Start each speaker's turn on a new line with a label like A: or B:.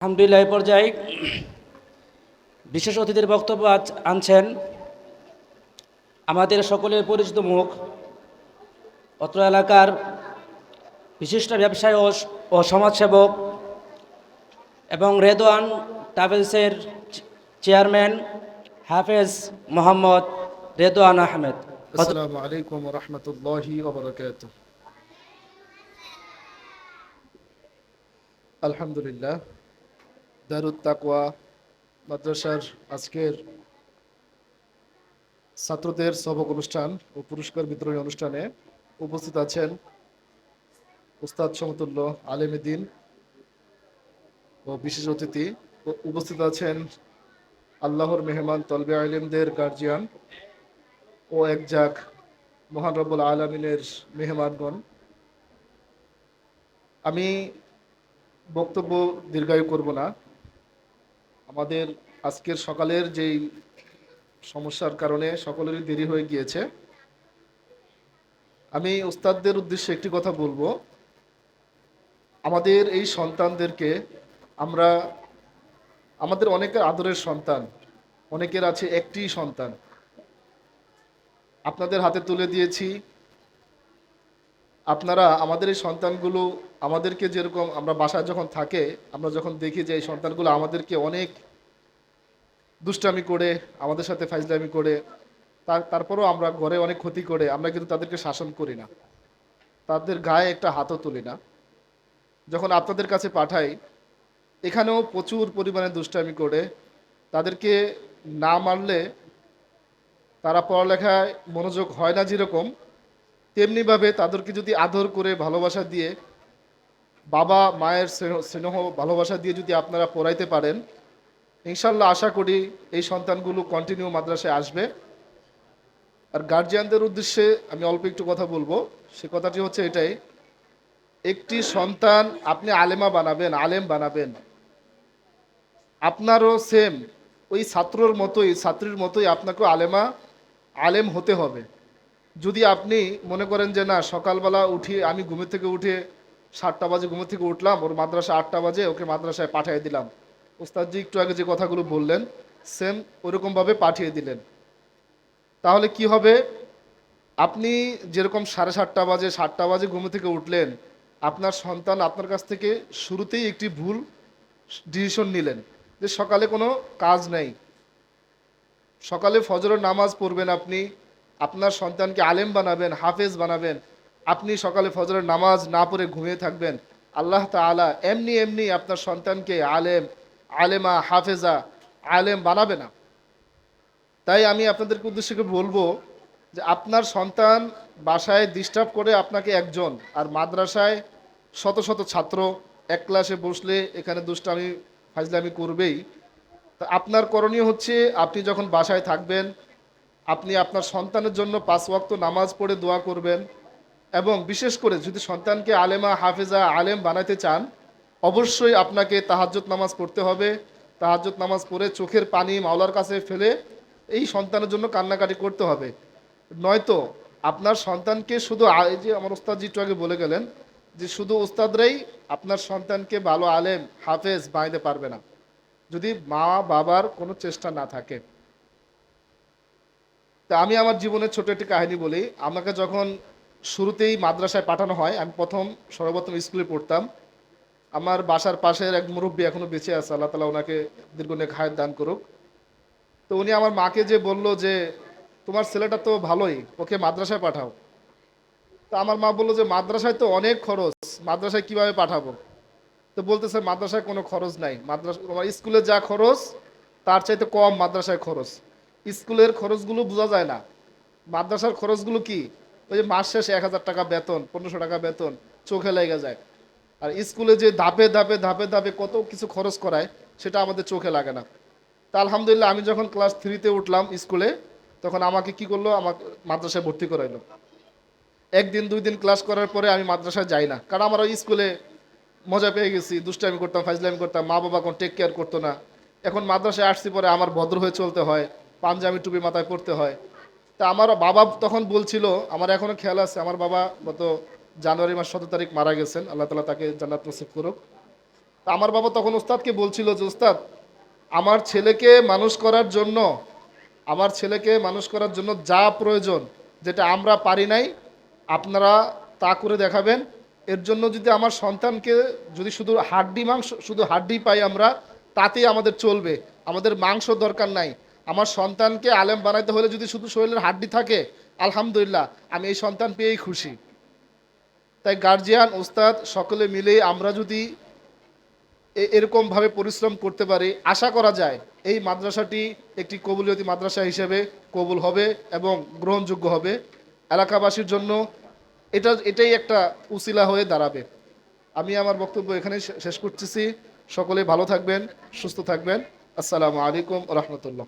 A: আলহামদুলিল্লাহ, এই পর্যায়ে বিশেষ অতিথির বক্তব্য আনছেন আমাদের সকলের পরিচিত মুখ, অত্র এলাকার বিশিষ্ট ব্যবসায়ী ও সমাজসেবক এবং রেদওয়ান ট্রাভেলসের চেয়ারম্যান হাফেজ মোহাম্মদ রেদওয়ান আহমেদ।
B: আসসালামু আলাইকুম ওয়া রাহমাতুল্লাহি ওয়া বারাকাতুহু। আলহামদুলিল্লাহ, দারুত তাকওয়া মাদ্রাসার আজকের ছাত্রদের সবক অনুষ্ঠান ও পুরস্কার বিতরণী অনুষ্ঠানে উপস্থিত আছেন উস্তাদ সমতুল্য আলেম দ্বীন ও বিশেষ অতিথি। উপস্থিত আছেন আল্লাহর মেহমান তলবে আলেমদের গার্জিয়ান ও একজাক মহান রব্বুল আলামিনের মেহমানগণ। আমি বক্তব্য দীর্ঘায়ু করব না। আমাদের আজকের সকালের যেই সমস্যার কারণে সকলেরই দেরি হয়ে গিয়েছে, আমি উস্তাদদের উদ্দেশ্যে একটি কথা বলবো। আমাদের এই সন্তানদেরকে আমাদের অনেকের আদরের সন্তান, অনেকের আছে একটি সন্তান, আপনাদের হাতে তুলে দিয়েছি। আপনারা আমাদের এই সন্তানগুলো আমাদেরকে যেরকম আমরা বাসায় যখন থাকে, আমরা যখন দেখি যে এই সন্তানগুলো আমাদেরকে অনেক দুষ্টামি করে, আমাদের সাথে ফাইজলামি করে, তারপরেও আমরা ঘরে অনেক ক্ষতি করে, আমরা কিন্তু তাদেরকে শাসন করি না, তাদের গায়ে একটা হাতও তুলি না। যখন আপনাদের কাছে পাঠাই, এখানেও প্রচুর পরিমাণে দুষ্টামি করে, তাদেরকে না মারলে তারা পড়ালেখায় মনোযোগ হয় না যেরকম, তেমনিভাবে তাদেরকে যদি আদর করে ভালোবাসা দিয়ে, বাবা মায়ের স্নেহ ভালোবাসা দিয়ে যদি আপনারা পড়াইতে পারেন, ইনশাল্লাহ আশা করি এই সন্তানগুলো কন্টিনিউ মাদ্রাসায় আসবে। আর গার্জিয়ানদের উদ্দেশ্যে আমি অল্প একটু কথা বলবো। সে কথাটি হচ্ছে এটাই, একটি সন্তান আপনি আলেম বানাবেন, আপনারও সেম ওই ছাত্রীর মতোই আপনাকেও আলেম হতে হবে। যদি আপনি মনে করেন যে না, সকালবেলা উঠি, আমি ঘুমের থেকে উঠে 7টা বাজে ঘুমের থেকে উঠলাম, ওর মাদ্রাসা 8টা বাজে, ওকে মাদ্রাসায় পাঠিয়ে দিলাম, ওস্তাদজি একটু আগে যে কথাগুলো বললেন সেম ওরকমভাবে পাঠিয়ে দিলেন, তাহলে কি হবে? আপনি যেরকম 7:30 ঘুম থেকে উঠলেন, আপনার সন্তান আপনার কাছ থেকে শুরুতেই একটি ভুল ডিসিশন নিলেন যে সকালে কোনো কাজ নেই, সকালে ফজরের নামাজ পড়বেন, আপনি আপনার সন্তানকে আলেম বানাবেন, হাফেজ বানাবেন, আপনি সকালে ফজরের নামাজ না পড়ে ঘুমিয়ে থাকবেন, আল্লাহ তাআলা এমনি এমনি আপনার সন্তানকে আলেমা হাফেজা আলেম বানাবে না। তাই আমি আপনাদেরকে উদ্দেশ্যে বলবো যে আপনার সন্তান বাসায় ডিস্টার্ব করে আপনাকে একজন, আর মাদ্রাসায় শত শত ছাত্র, এক ক্লাসে বসলে এখানে দুষ্টামি ফাজলামি করবেই। তা আপনার করণীয় হচ্ছে, আপনি যখন বাসায় থাকবেন, আপনি আপনার সন্তানের জন্য 5 ওয়াক্ত নামাজ পড়ে দোয়া করবেন, এবং বিশেষ করে যদি সন্তানকে আলেমা হাফেজা আলেম বানাতে চান, অবশ্যই আপনাকে তাহাজ্জুদ নামাজ পড়তে হবে। তাহাজ্জুদ নামাজ পড়ে চোখের পানি মাওলার কাছে ফেলে এই সন্তানের জন্য কান্নাকাটি করতে হবে। নয়তো আপনার সন্তানকে শুধু এই যে আমার ওস্তাদজি একটু আগে বলে গেলেন যে শুধু ওস্তাদরাই আপনার সন্তানকে ভালো আলেম হাফেজ বানাইতে পারবে না, যদি মা বাবার কোনো চেষ্টা না থাকে। তা আমি আমার জীবনের ছোট একটি কাহিনী বলি। আমাকে যখন শুরুতেই মাদ্রাসায় পাঠানো হয়, আমি সর্বপ্রথম স্কুলে পড়তাম। আমার বাসার পাশের এক মুরব্বী এখনো বেঁচে আছে, আল্লাহ তাআলা ওনাকে দীর্ঘনেক হায়াত দান করুক। তো উনি আমার মাকে যে বলল যে তোমার ছেলেটা তো ভালোই, ওকে মাদ্রাসায় পাঠাও। তো আমার মা বললো যে মাদ্রাসায় তো অনেক খরচ, মাদ্রাসায় কিভাবে পাঠাবো? তো বলতেছে মাদ্রাসায় কোনো খরচ নাই, মাদ্রাসা তোমার স্কুলে যা খরচ তার চাইতে কম মাদ্রাসায় খরচ। স্কুলের খরচগুলো বোঝা যায় না, মাদ্রাসার খরচগুলো কি? ওই যে মাস শেষে 1000 টাকা বেতন, 1500 টাকা বেতন, চোখে লেগে যায়। আর স্কুলে যে ধাপে ধাপে ধাপে ধাপে কত কিছু খরচ করায়, সেটা আমাদের চোখে লাগে না। তা আলহামদুলিল্লাহ, আমি যখন ক্লাস 3-তে উঠলাম স্কুলে, তখন আমাকে কি করলো, আমাকে মাদ্রাসায় ভর্তি করাইলো। 1 দিন 2 দিন ক্লাস করার পরে আমি মাদ্রাসায় যাই না, কারণ আমার ওই স্কুলে মজা পেয়ে গেছি, দুষ্টামি করতাম, ফাইজলামি করতাম, মা বাবা কোনো টেক কেয়ার করতো না। এখন মাদ্রাসায় আসছি পরে আমার ভদ্র হয়ে চলতে হয়, পাঞ্জাবি টুপি মাথায় পড়তে হয়। তা আমার বাবা তখন বলছিল, আমার এখনো খেয়াল আছে, আমার বাবা গত জানুয়ারি মাস 17 তারিখ মারা গেছেন, আল্লাহ তাআলা তাকে জান্নাত নসিব করুক। তা আমার বাবা তখন ওস্তাদকে বলছিল যে ওস্তাদ, আমার ছেলেকে মানুষ করার জন্য যা প্রয়োজন, যেটা আমরা পারি নাই আপনারা তা করে দেখাবেন। এর জন্য যদি আমার সন্তানকে যদি শুধু হাড্ডি পাই আমরা, তাতেই আমাদের চলবে, আমাদের মাংস দরকার নাই। আমার সন্তানকে আলেম বানাইতে হলে যদি শুধু শরীরের হাড্ডি থাকে, আলহামদুলিল্লাহ, আমি এই সন্তান পেয়েই খুশি। তাই গার্জিয়ান, ওস্তাদ সকলে মিলে আমরা যদি এরকমভাবে পরিশ্রম করতে পারি, আশা করা যায় এই মাদ্রাসাটি একটি কবুলিয়তি মাদ্রাসা হিসেবে কবুল হবে এবং গ্রহণযোগ্য হবে এলাকাবাসীর জন্য। এটাই একটা উসিলা হয়ে দাঁড়াবে। আমি আমার বক্তব্য এখানে শেষ করতেছি। সকলে ভালো থাকবেন, সুস্থ থাকবেন। আসসালামু আলাইকুম ওয়া রাহমাতুল্লাহ।